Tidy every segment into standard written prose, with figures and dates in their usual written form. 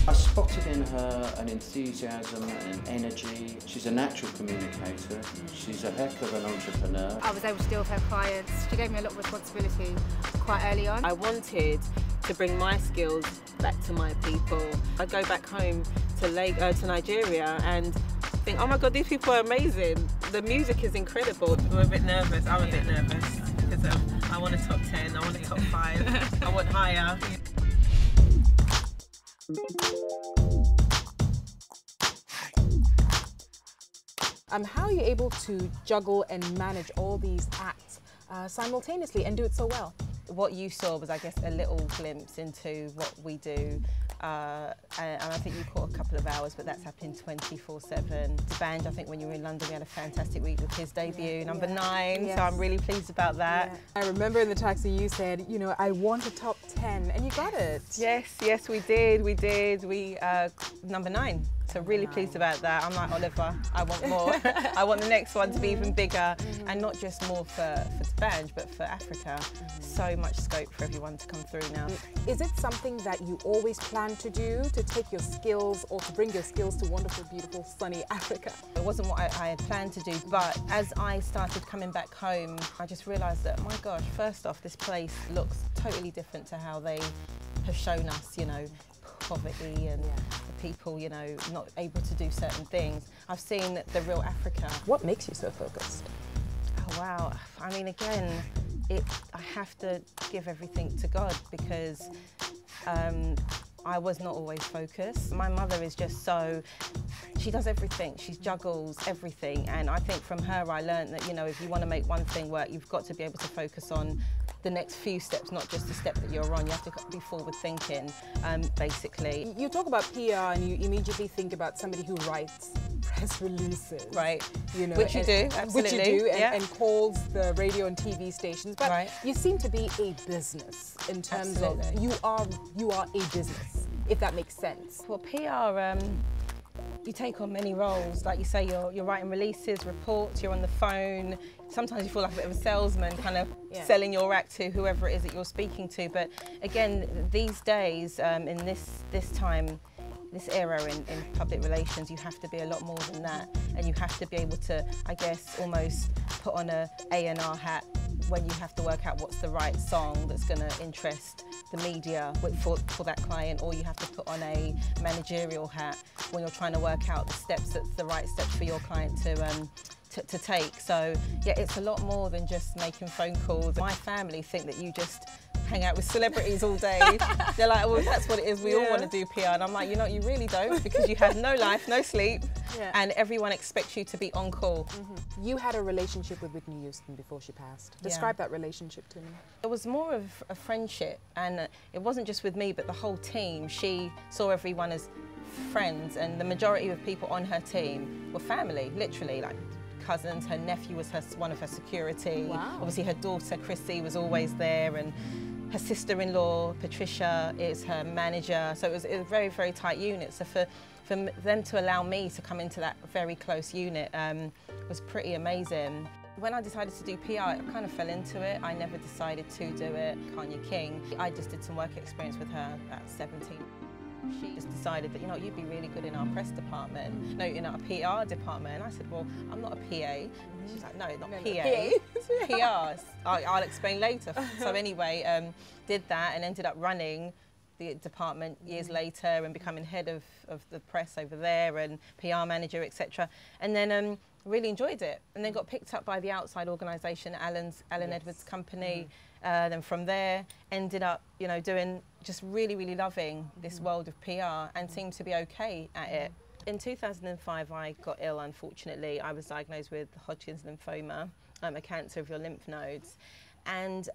I spotted in her an enthusiasm and energy. She's a natural communicator. She's a heck of an entrepreneur. I was able to deal with her clients. She gave me a lot of responsibility quite early on. I wanted to bring my skills back to my people. I go back home to Nigeria and think, oh my God, these people are amazing. The music is incredible. We're a bit nervous. I'm a bit nervous because I want a top 10, I want a top 5, I want higher. How are you able to juggle and manage all these acts simultaneously and do it so well? What you saw was, I guess, a little glimpse into what we do. And I think you caught a couple of hours, but that's happening 24/7. Banj, I think when you were in London, we had a fantastic week with his debut, number 9, yes. So I'm really pleased about that. Yeah. I remember in the taxi you said, you know, I want a top 10, and you got it. Yes, we did. We number 9. So really pleased about that. I'm like Oliver, I want more. I want the next one to be even bigger, and not just more for Banj, but for Africa. So much scope for everyone to come through now. Is it something that you always plan to do, to take your skills or to bring your skills to wonderful, beautiful, sunny Africa? It wasn't what I had planned to do, but as I started coming back home, I just realised that, my gosh, first off, this place looks totally different to how they have shown us, you know, poverty and the people, you know, not able to do certain things. I've seen the real Africa. What makes you so focused? Oh, wow. I mean, again, I have to give everything to God because I was not always focused. My mother is just so, she does everything. She juggles everything. And I think from her, I learned that, you know, if you want to make one thing work, you've got to be able to focus on the next few steps, not just the step that you're on. You have to be forward thinking, basically. You talk about PR and you immediately think about somebody who writes press releases. Right. You know, which you do, absolutely. Which you do, and calls the radio and TV stations. But you seem to be a business in terms of, you are a business, if that makes sense. Well, PR, you take on many roles. Like you say, you're writing releases, reports, you're on the phone. Sometimes you feel like a bit of a salesman, kind of selling your act to whoever it is that you're speaking to. But again, these days, in this time, this era in public relations, you have to be a lot more than that. And you have to be able to, I guess, almost put on a A&R hat when you have to work out what's the right song that's going to interest the media for that client, or you have to put on a managerial hat when you're trying to work out the steps that's the right steps for your client to take. So yeah, it's a lot more than just making phone calls. My family think that you just hang out with celebrities all day. They're like, well, that's what it is, we all want to do PR. And I'm like, you know, you really don't, because you have no life, no sleep, and everyone expects you to be on call. You had a relationship with Whitney Houston before she passed. Describe that relationship to me. It was more of a friendship, and it wasn't just with me, but the whole team. She saw everyone as friends, and the majority of people on her team were family, literally, like cousins. Her nephew was one of her security. Wow. Obviously her daughter Chrissy was always there, and her sister-in-law Patricia is her manager. So it was a very, very tight unit. So for them to allow me to come into that very close unit was pretty amazing. When I decided to do PR, I kind of fell into it. I never decided to do it. Kanye King, I just did some work experience with her at 17. She just decided that, you know, you'd be really good in our press department, no, in our PR department. And I said, well, I'm not a PA. She's like, no, not PA, PRs. I'll explain later. So anyway, did that and ended up running the department years later and becoming head of the press over there and PR manager, etc. And then really enjoyed it. And then got picked up by the outside organisation, Alan Edwards' company. Then from there, ended up, you know, just really, really loving this world of PR and seemed to be okay at it. In 2005, I got ill, unfortunately. I was diagnosed with Hodgkin's lymphoma, a cancer of your lymph nodes. And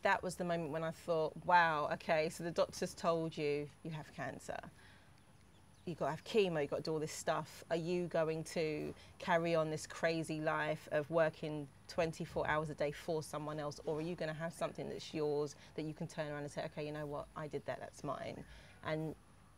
that was the moment when I thought, wow, okay, so the doctors told you have cancer. You've got to have chemo, you've got to do all this stuff. Are you going to carry on this crazy life of working 24 hours a day for someone else, or are you going to have something that's yours that you can turn around and say, okay, you know what, I did that, that's mine? And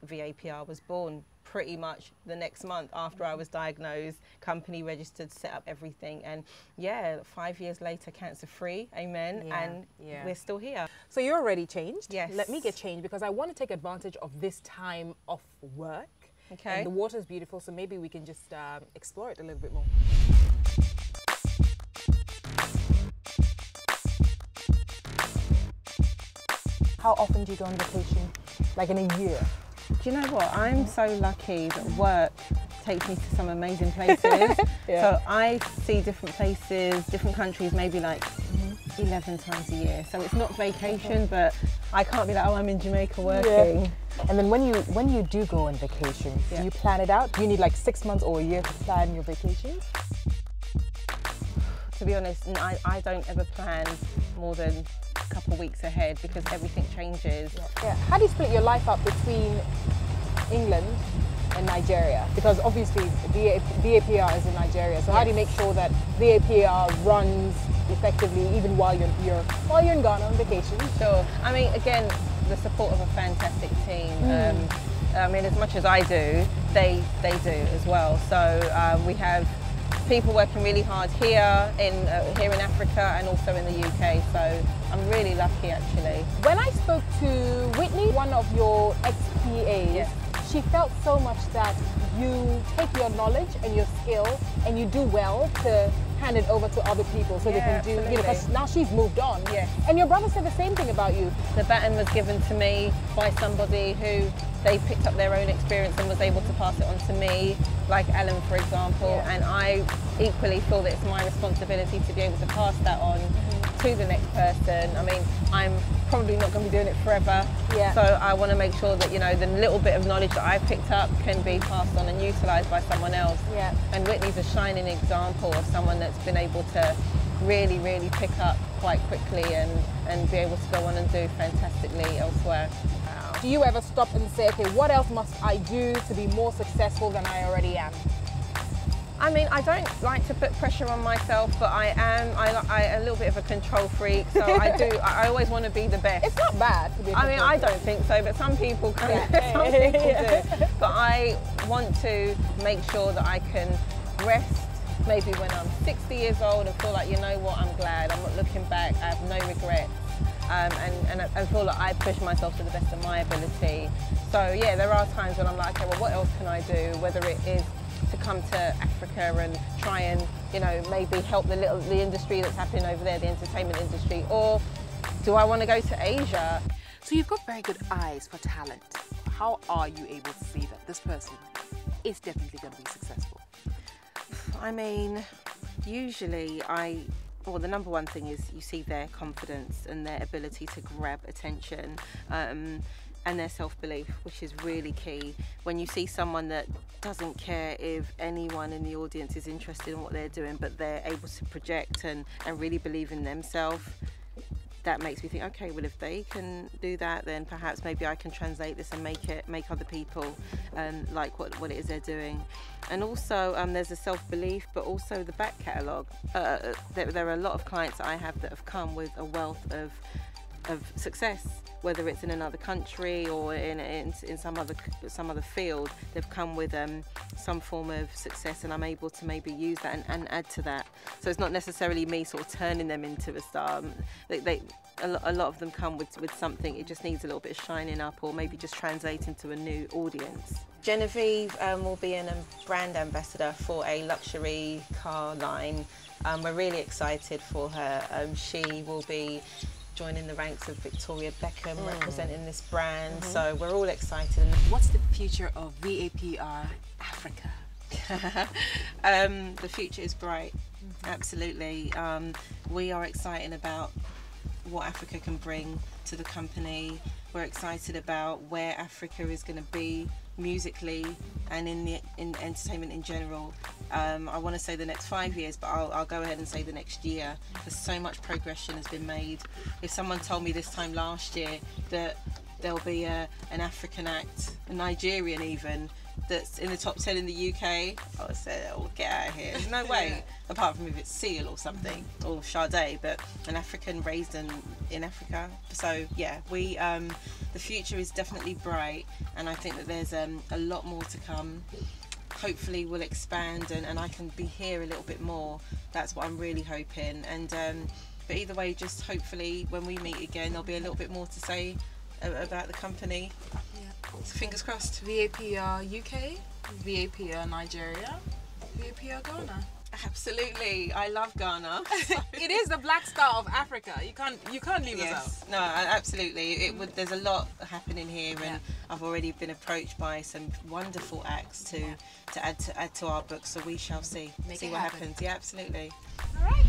VAPR was born. Pretty much the next month after I was diagnosed, company registered, set up everything, and yeah, 5 years later, cancer free, amen, and we're still here. So you're already changed. Yes. Let me get changed because I want to take advantage of this time off work. Okay. And the water's beautiful, so maybe we can just explore it a little bit more. How often do you go on vacation? Like in a year? Do you know what? I'm so lucky that work takes me to some amazing places. So I see different places, different countries, maybe like 11 times a year. So it's not vacation, but I can't be like, oh, I'm in Jamaica working. Yeah. And then when you do go on vacation, do you plan it out? Do you need like 6 months or a year to plan your vacations? To be honest, I don't ever plan more than a couple of weeks ahead because everything changes. Yeah. How do you split your life up between England and Nigeria? Because obviously VAPR is in Nigeria, so how do you make sure that VAPR runs effectively even while you're in Ghana on vacation? Sure. I mean, again, the support of a fantastic team. I mean, as much as I do, they do as well. So we have people working really hard here in Africa and also in the UK. So I'm really lucky, actually. When I spoke to Whitney, one of your ex-PAs, she felt so much that you take your knowledge and your skill and you do well to hand it over to other people so they can do, you know, because now she's moved on. And your brother said the same thing about you. The baton was given to me by somebody who they picked up their own experience and was able to pass it on to me, like Alan, for example, and I equally feel that it's my responsibility to be able to pass that on to the next person. I mean, I'm probably not going to be doing it forever, so I want to make sure that, you know, the little bit of knowledge that I've picked up can be passed on and utilised by someone else. And Whitney's a shining example of someone that's been able to really, really pick up quite quickly and be able to go on and do fantastically elsewhere. Do you ever stop and say, okay, what else must I do to be more successful than I already am? I mean, I don't like to put pressure on myself, but I'm a little bit of a control freak, so I always want to be the best. It's not bad to be a control freak. I don't think so, but some people some people do. But I want to make sure that I can rest maybe when I'm 60 years old and feel like, you know what, I'm glad, I'm not looking back, I have no regrets. And I feel like I push myself to the best of my ability. So yeah, there are times when I'm like, okay, well, what else can I do? Whether it is to come to Africa and try and, you know, maybe help the industry that's happening over there, the entertainment industry, or do I want to go to Asia? So you've got very good eyes for talent. How are you able to see that this person is definitely going to be successful? I mean, usually well, the number one thing is you see their confidence and their ability to grab attention and their self-belief, which is really key. When you see someone that doesn't care if anyone in the audience is interested in what they're doing, but they're able to project and really believe in themselves, that makes me think, okay, well, if they can do that, then perhaps maybe I can translate this and make other people like what it is they're doing. And also there's the self-belief, but also the back catalogue. There are a lot of clients that I have that have come with a wealth of success, whether it's in another country or in some other field. They've come with some form of success, and I'm able to maybe use that and add to that. So it's not necessarily me sort of turning them into a star. A lot of them come with something. It just needs a little bit of shining up, or maybe just translating to a new audience. Genevieve will be a brand ambassador for a luxury car line. We're really excited for her. She will be joining the ranks of Victoria Beckham, representing this brand, so we're all excited. What's the future of VAPR Africa? The future is bright, absolutely. We are excited about what Africa can bring to the company. We're excited about where Africa is going to be musically and in entertainment in general. I want to say the next 5 years, but I'll go ahead and say the next year, because so much progression has been made. If someone told me this time last year that there'll be an African act, a Nigerian even, that's in the top 10 in the UK. I would say, oh, get out of here. There's no way, apart from if it's Seal or something, or Sade, but an African raised in Africa. So yeah, the future is definitely bright, and I think that there's a lot more to come. Hopefully we'll expand and I can be here a little bit more. That's what I'm really hoping. And but either way, just hopefully when we meet again, there'll be a little bit more to say about the company. So fingers crossed. VAPR UK, VAPR Nigeria, VAPR Ghana. Absolutely, I love Ghana. It is the Black Star of Africa. You can't leave us out. No, absolutely. There's a lot happening here, and I've already been approached by some wonderful acts to add to our book. So we shall see what happens. Yeah, absolutely. All right.